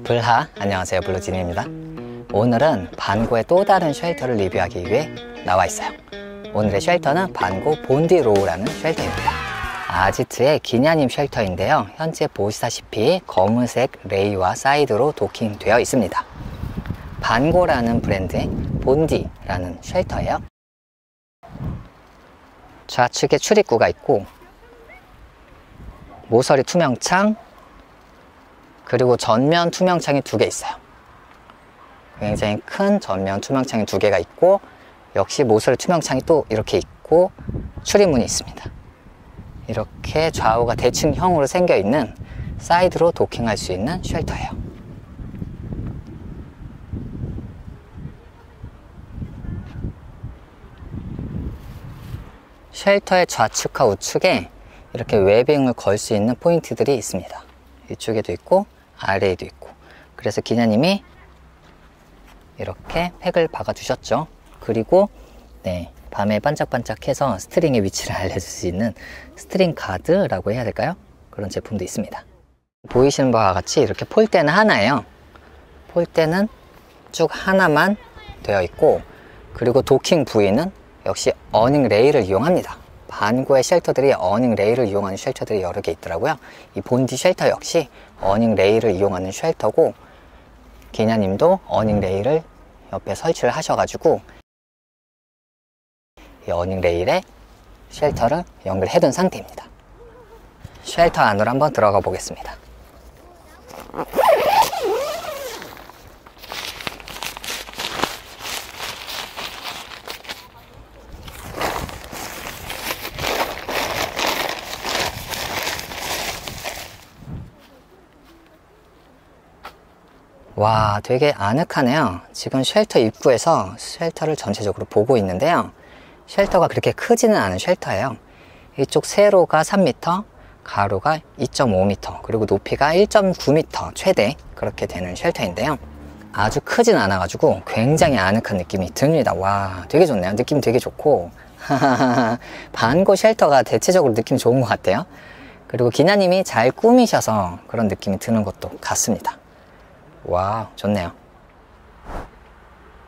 불하, 안녕하세요, 블루진입니다. 오늘은 반고의 또 다른 쉘터를 리뷰하기 위해 나와 있어요. 오늘의 쉘터는 반고 본디로우라는 쉘터입니다. 아지트의 기냐님 쉘터인데요, 현재 보시다시피 검은색 레이와 사이드로 도킹되어 있습니다. 반고라는 브랜드의 본디라는 쉘터예요. 좌측에 출입구가 있고 모서리 투명창, 그리고 전면 투명창이 2개 있어요. 굉장히 큰 전면 투명창이 2개가 있고, 역시 모서리 투명창이 또 이렇게 있고 출입문이 있습니다. 이렇게 좌우가 대칭형으로 생겨 있는 사이드로 도킹할 수 있는 쉘터예요. 쉘터의 좌측과 우측에 이렇게 웨빙을 걸 수 있는 포인트들이 있습니다. 이쪽에도 있고 아래에도 있고. 그래서 기냐님이 이렇게 팩을 박아 주셨죠. 그리고 밤에 반짝반짝해서 스트링의 위치를 알려줄 수 있는 스트링 가드라고 해야 될까요? 그런 제품도 있습니다. 보이시는 바와 같이 이렇게 폴대는 하나예요. 폴대는 쭉 하나만 되어 있고, 그리고 도킹 부위는 역시 어닝 레일을 이용합니다. 반고의 쉘터들이 어닝 레일을 이용하는 쉘터들이 여러 개 있더라고요. 이 본디 쉘터 역시 어닝 레일을 이용하는 쉘터고, 기냐님도 어닝 레일을 옆에 설치를 하셔가지고 이 어닝 레일에 쉘터를 연결해 둔 상태입니다. 쉘터 안으로 한번 들어가 보겠습니다. 와, 되게 아늑하네요. 지금 쉘터 입구에서 쉘터를 전체적으로 보고 있는데요, 쉘터가 그렇게 크지는 않은 쉘터예요. 이쪽 세로가 3m, 가로가 2.5m, 그리고 높이가 1.9m 최대 그렇게 되는 쉘터인데요, 아주 크진 않아 가지고 굉장히 아늑한 느낌이 듭니다. 와, 되게 좋네요. 느낌 되게 좋고 반고 쉘터가 대체적으로 느낌이 좋은 것 같아요. 그리고 기냐님이 잘 꾸미셔서 그런 느낌이 드는 것도 같습니다. 와, 좋네요.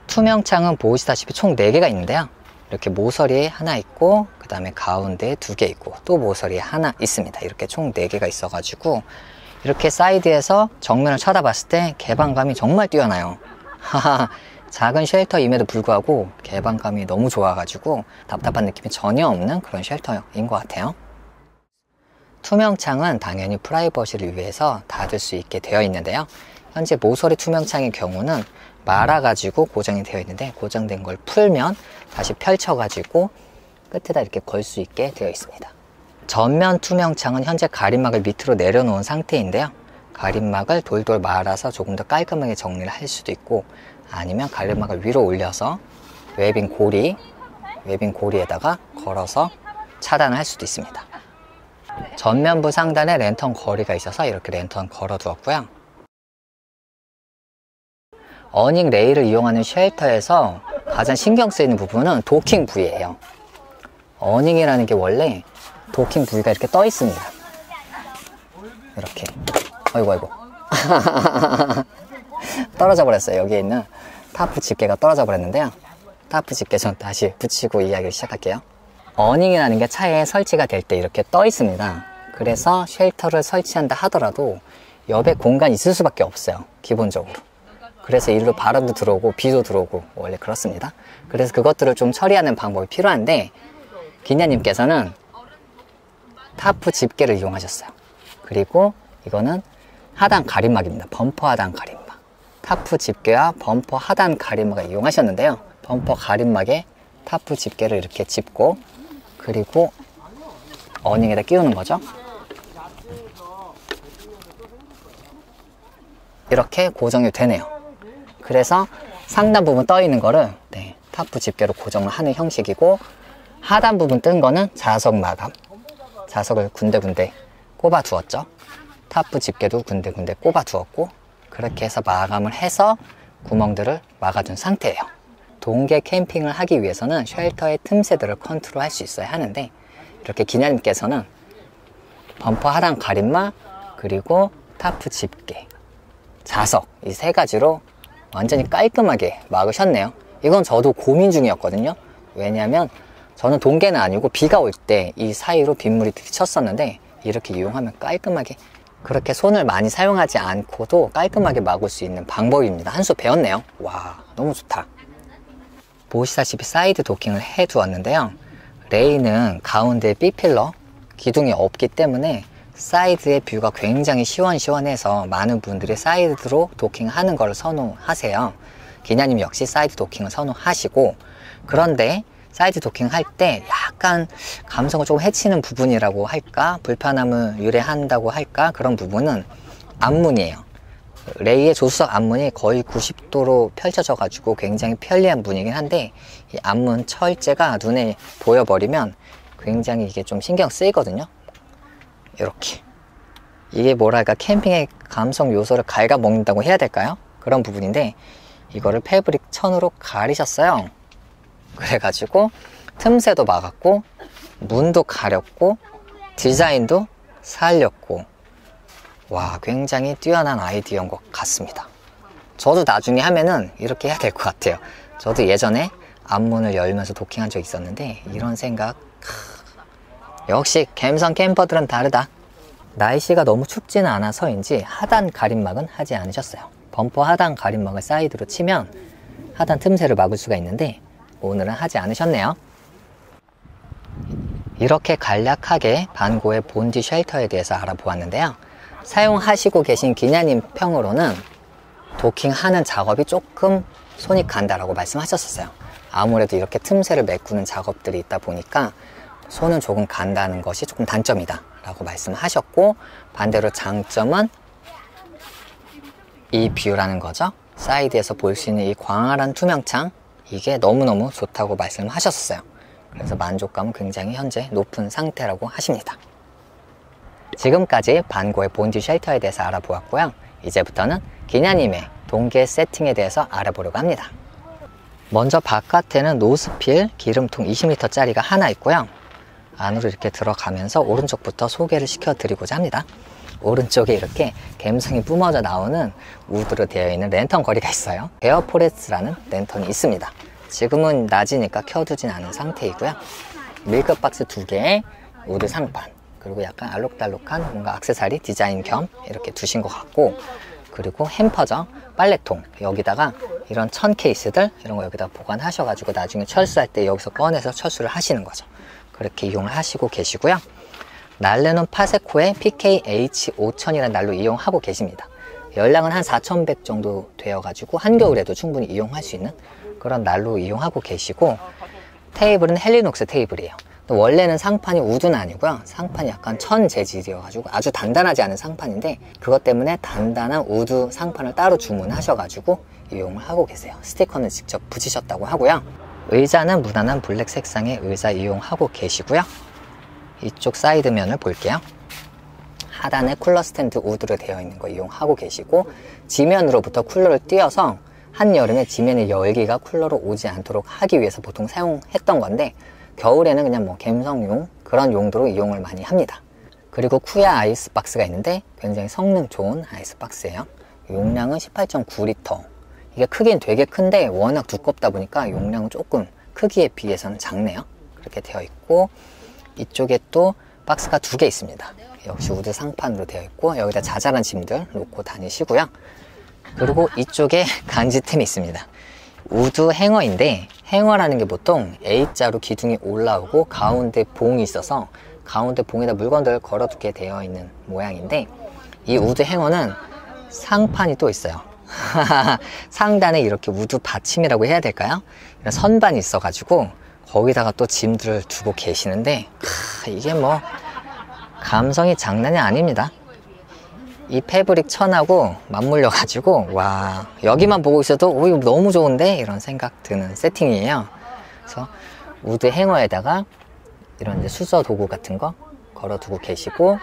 투명창은 보시다시피 총 4개가 있는데요, 이렇게 모서리에 하나 있고, 그 다음에 가운데에 2개 있고, 또 모서리에 하나 있습니다. 이렇게 총 4개가 있어 가지고 이렇게 사이드에서 정면을 쳐다봤을 때 개방감이 정말 뛰어나요. 작은 쉘터임에도 불구하고 개방감이 너무 좋아 가지고 답답한 느낌이 전혀 없는 그런 쉘터인 것 같아요. 투명창은 당연히 프라이버시를 위해서 닫을 수 있게 되어 있는데요, 현재 모서리 투명창의 경우는 말아가지고 고정이 되어 있는데, 고정된 걸 풀면 다시 펼쳐가지고 끝에다 이렇게 걸 수 있게 되어 있습니다. 전면 투명창은 현재 가림막을 밑으로 내려놓은 상태인데요, 가림막을 돌돌 말아서 조금 더 깔끔하게 정리를 할 수도 있고, 아니면 가림막을 위로 올려서 웨빙 고리에다가 걸어서 차단을 할 수도 있습니다. 전면부 상단에 랜턴 거리가 있어서 이렇게 랜턴 걸어 두었고요. 어닝 레일을 이용하는 쉘터에서 가장 신경 쓰이는 부분은 도킹 부위예요. 어닝이라는 게 원래 도킹 부위가 이렇게 떠 있습니다. 이렇게. 아이고 떨어져 버렸어요. 여기에 있는 타프 집게가 떨어져 버렸는데요, 타프 집게 전 다시 붙이고 이야기를 시작할게요. 어닝이라는 게 차에 설치가 될 때 이렇게 떠 있습니다. 그래서 쉘터를 설치한다 하더라도 옆에 공간이 있을 수밖에 없어요, 기본적으로. 그래서 일로 바람도 들어오고 비도 들어오고 원래 그렇습니다. 그래서 그것들을 좀 처리하는 방법이 필요한데, 기냐님께서는 타프 집게를 이용하셨어요. 그리고 이거는 하단 가림막입니다. 범퍼 하단 가림막. 타프 집게와 범퍼 하단 가림막을 이용하셨는데요, 범퍼 가림막에 타프 집게를 이렇게 짚고, 그리고 어닝에다 끼우는 거죠. 이렇게 고정이 되네요. 그래서 상단 부분 떠 있는 거를 타프 집게로 고정을 하는 형식이고, 하단 부분 뜬 거는 자석 마감, 자석을 군데군데 꼽아 두었죠. 타프 집게도 군데군데 꼽아 두었고, 그렇게 해서 마감을 해서 구멍들을 막아둔 상태예요. 동계 캠핑을 하기 위해서는 쉘터의 틈새들을 컨트롤 할 수 있어야 하는데, 이렇게 기냐님께서는 범퍼 하단 가림막, 그리고 타프 집게 자석 이 세 가지로 완전히 깔끔하게 막으셨네요. 이건 저도 고민 중이었거든요. 왜냐하면 저는 동계는 아니고 비가 올 때 이 사이로 빗물이 들이쳤었는데 이렇게 이용하면 깔끔하게, 그렇게 손을 많이 사용하지 않고도 깔끔하게 막을 수 있는 방법입니다. 한 수 배웠네요. 와, 너무 좋다. 보시다시피 사이드 도킹을 해 두었는데요. 레이는 가운데 B필러 기둥이 없기 때문에 사이드의 뷰가 굉장히 시원시원해서 많은 분들이 사이드로 도킹하는 걸 선호하세요. 기냐님 역시 사이드 도킹을 선호하시고, 그런데 사이드 도킹 할 때 약간 감성을 조금 해치는 부분이라고 할까, 불편함을 유래한다고 할까, 그런 부분은 앞문이에요. 레이의 조수석 앞문이 거의 90도로 펼쳐져 가지고 굉장히 편리한 문이긴 한데, 이 앞문 철제가 눈에 보여버리면 굉장히 이게 좀 신경 쓰이거든요. 이렇게 이게 뭐랄까 캠핑의 감성 요소를 갉아먹는다고 해야 될까요? 그런 부분인데, 이거를 패브릭 천으로 가리셨어요. 그래가지고 틈새도 막았고 문도 가렸고 디자인도 살렸고, 와, 굉장히 뛰어난 아이디어인 것 같습니다. 저도 나중에 하면은 이렇게 해야 될 것 같아요. 저도 예전에 앞문을 열면서 도킹한 적이 있었는데 이런 생각, 역시 갬성 캠퍼들은 다르다. 날씨가 너무 춥지는 않아서인지 하단 가림막은 하지 않으셨어요. 범퍼 하단 가림막을 사이드로 치면 하단 틈새를 막을 수가 있는데 오늘은 하지 않으셨네요. 이렇게 간략하게 반고의 본디 쉘터에 대해서 알아보았는데요. 사용하시고 계신 기냐님 평으로는 도킹하는 작업이 조금 손이 간다라고 말씀하셨었어요. 아무래도 이렇게 틈새를 메꾸는 작업들이 있다 보니까 손은 조금 간다는 것이 조금 단점이다 라고 말씀하셨고, 반대로 장점은 이 뷰라는 거죠. 사이드에서 볼 수 있는 이 광활한 투명창, 이게 너무너무 좋다고 말씀하셨어요. 그래서 만족감은 굉장히 현재 높은 상태라고 하십니다. 지금까지 반고의 본디 쉘터에 대해서 알아보았고요. 이제부터는 기냐님의 동계 세팅에 대해서 알아보려고 합니다. 먼저 바깥에는 노스필 기름통 20L 짜리가 하나 있고요. 안으로 이렇게 들어가면서 오른쪽부터 소개를 시켜드리고자 합니다. 오른쪽에 이렇게 갬성이 뿜어져 나오는 우드로 되어 있는 랜턴 거리가 있어요. 에어포레스트라는 랜턴이 있습니다. 지금은 낮이니까 켜두진 않은 상태이고요. 밀크박스 2개에 우드 상판, 그리고 약간 알록달록한 뭔가 액세서리 디자인 겸 이렇게 두신 것 같고, 그리고 햄퍼죠. 빨래통, 여기다가 이런 천 케이스들 이런 거 여기다 보관하셔가지고 나중에 철수할 때 여기서 꺼내서 철수를 하시는 거죠. 그렇게 이용을 하시고 계시고요. 난로는 파세코의 PKH5000이라는 난로 이용하고 계십니다. 열량은 한 4100 정도 되어가지고 한겨울에도 충분히 이용할 수 있는 그런 난로 이용하고 계시고, 테이블은 헬리녹스 테이블이에요. 원래는 상판이 우드는 아니고요. 상판이 약간 천 재질이어가지고 아주 단단하지 않은 상판인데, 그것 때문에 단단한 우드 상판을 따로 주문하셔가지고 이용을 하고 계세요. 스티커는 직접 붙이셨다고 하고요. 의자는 무난한 블랙 색상의 의자 이용하고 계시고요. 이쪽 사이드면을 볼게요. 하단에 쿨러 스탠드 우드로 되어 있는 거 이용하고 계시고, 지면으로부터 쿨러를 띄어서 한여름에 지면의 열기가 쿨러로 오지 않도록 하기 위해서 보통 사용했던 건데, 겨울에는 그냥 뭐 갬성용 그런 용도로 이용을 많이 합니다. 그리고 쿠야 아이스박스가 있는데 굉장히 성능 좋은 아이스박스예요. 용량은 18.9L. 이게 크긴 되게 큰데 워낙 두껍다 보니까 용량은 조금 크기에 비해서는 작네요. 그렇게 되어 있고, 이쪽에 또 박스가 2개 있습니다. 역시 우드 상판으로 되어 있고, 여기다 자잘한 짐들 놓고 다니시고요. 그리고 이쪽에 간지템이 있습니다. 우드 행어인데, 행어라는 게 보통 A자로 기둥이 올라오고 가운데 봉이 있어서 가운데 봉에다 물건들을 걸어두게 되어 있는 모양인데, 이 우드 행어는 상판이 또 있어요. 상단에 이렇게 우드 받침이라고 해야 될까요? 이런 선반이 있어가지고 거기다가 또 짐들을 두고 계시는데, 이게 뭐 감성이 장난이 아닙니다. 이 패브릭 천하고 맞물려 가지고, 와, 여기만 보고 있어도 오, 이거 너무 좋은데 이런 생각 드는 세팅이에요. 그래서 우드 행어에다가 이런 이제 수저 도구 같은 거 걸어두고 계시고,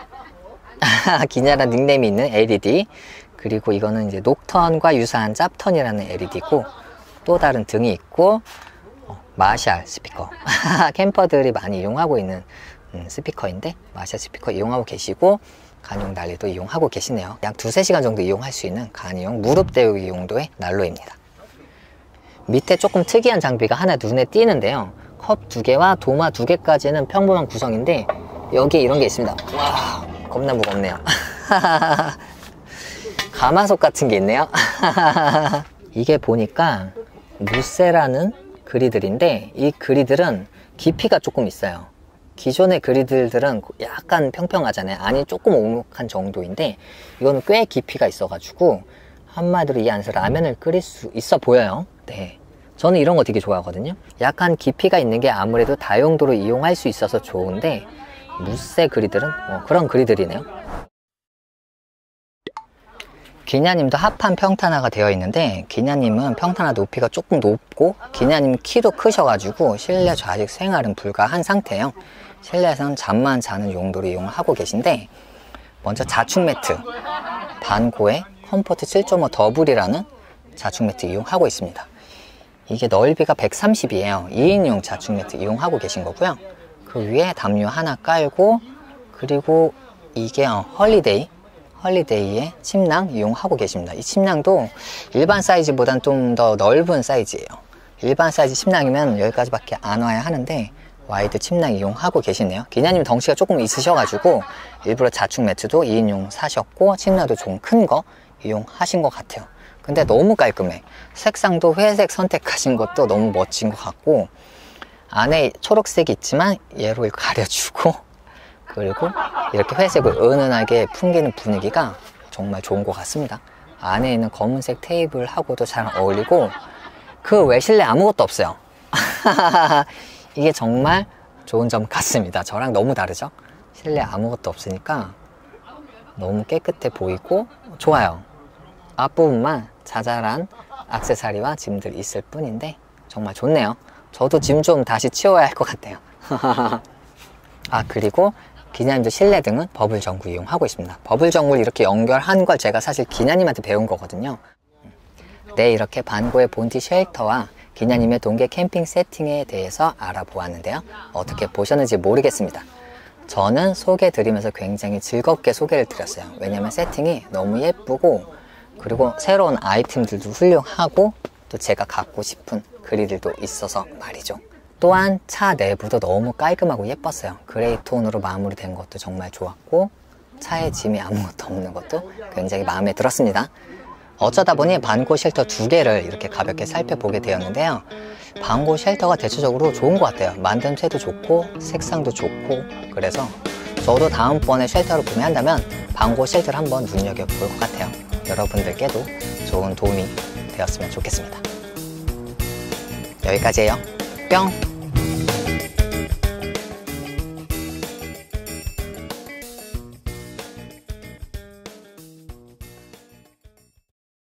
기냐란 닉네임이 있는 LED, 그리고 이거는 이제 녹턴과 유사한 짭턴이라는 LED고, 또 다른 등이 있고, 마샬 스피커 캠퍼들이 많이 이용하고 있는 스피커인데, 마샬 스피커 이용하고 계시고, 간이용 난리도 이용하고 계시네요. 약 2~3시간 정도 이용할 수 있는 간이용 무릎 데우기 용도의 난로입니다. 밑에 조금 특이한 장비가 하나 눈에 띄는데요. 컵 2개와 도마 2개까지는 평범한 구성인데 여기에 이런 게 있습니다. 와, 겁나 무겁네요. 가마솥 같은 게 있네요. 이게 보니까 무쇠라는 그리들인데 이 그리들은 깊이가 조금 있어요. 기존의 그리들은 약간 평평하잖아요. 안이 조금 오목한 정도인데 이거는 꽤 깊이가 있어가지고 한마디로 이 안에서 라면을 끓일 수 있어 보여요. 네, 저는 이런 거 되게 좋아하거든요. 약간 깊이가 있는 게 아무래도 다용도로 이용할 수 있어서 좋은데 무쇠 그리들은 그런 그리들이네요. 기냐님도 합판 평탄화가 되어 있는데 기냐님은 평탄화 높이가 조금 높고 기냐님 키도 크셔가지고 실내 좌식 생활은 불가한 상태예요. 실내에서는 잠만 자는 용도로 이용하고 계신데 먼저 자축 매트 반고의 컴포트 7.5 더블이라는 자축 매트 이용하고 있습니다. 이게 넓이가 130이에요 2인용 자축 매트 이용하고 계신 거고요. 그 위에 담요 하나 깔고 그리고 이게 헐리데이의 침낭 이용하고 계십니다. 이 침낭도 일반 사이즈보단 좀 더 넓은 사이즈예요. 일반 사이즈 침낭이면 여기까지밖에 안 와야 하는데 와이드 침낭 이용하고 계시네요. 기냐님 덩치가 조금 있으셔가지고 일부러 자축 매트도 2인용 사셨고 침낭도 좀 큰 거 이용하신 것 같아요. 근데 너무 깔끔해. 색상도 회색 선택하신 것도 너무 멋진 것 같고 안에 초록색이 있지만 얘로 가려주고 그리고 이렇게 회색을 은은하게 풍기는 분위기가 정말 좋은 것 같습니다. 안에 있는 검은색 테이블하고도 잘 어울리고 그 외 실내 아무것도 없어요. 이게 정말 좋은 점 같습니다. 저랑 너무 다르죠? 실내 아무것도 없으니까 너무 깨끗해 보이고 좋아요. 앞부분만 자잘한 액세서리와 짐들 있을 뿐인데 정말 좋네요. 저도 짐 좀 다시 치워야 할 것 같아요. 아, 그리고 기냐님도 실내 등은 버블 전구 이용하고 있습니다. 버블 전구를 이렇게 연결한 걸 제가 사실 기냐님한테 배운 거거든요. 네, 이렇게 반고의 본티 쉘터와 기냐님의 동계 캠핑 세팅에 대해서 알아보았는데요. 어떻게 보셨는지 모르겠습니다. 저는 소개 드리면서 굉장히 즐겁게 소개를 드렸어요. 왜냐면 세팅이 너무 예쁘고 그리고 새로운 아이템들도 훌륭하고 또 제가 갖고 싶은 그리들도 있어서 말이죠. 또한 차 내부도 너무 깔끔하고 예뻤어요. 그레이 톤으로 마무리된 것도 정말 좋았고 차에 짐이 아무것도 없는 것도 굉장히 마음에 들었습니다. 어쩌다 보니 반고 쉘터 2개를 이렇게 가볍게 살펴보게 되었는데요. 반고 쉘터가 대체적으로 좋은 것 같아요. 만듦새도 좋고 색상도 좋고 그래서 저도 다음번에 쉘터를 구매한다면 반고 쉘터를 한번 눈여겨볼 것 같아요. 여러분들께도 좋은 도움이 되었으면 좋겠습니다. 여기까지예요. 뿅!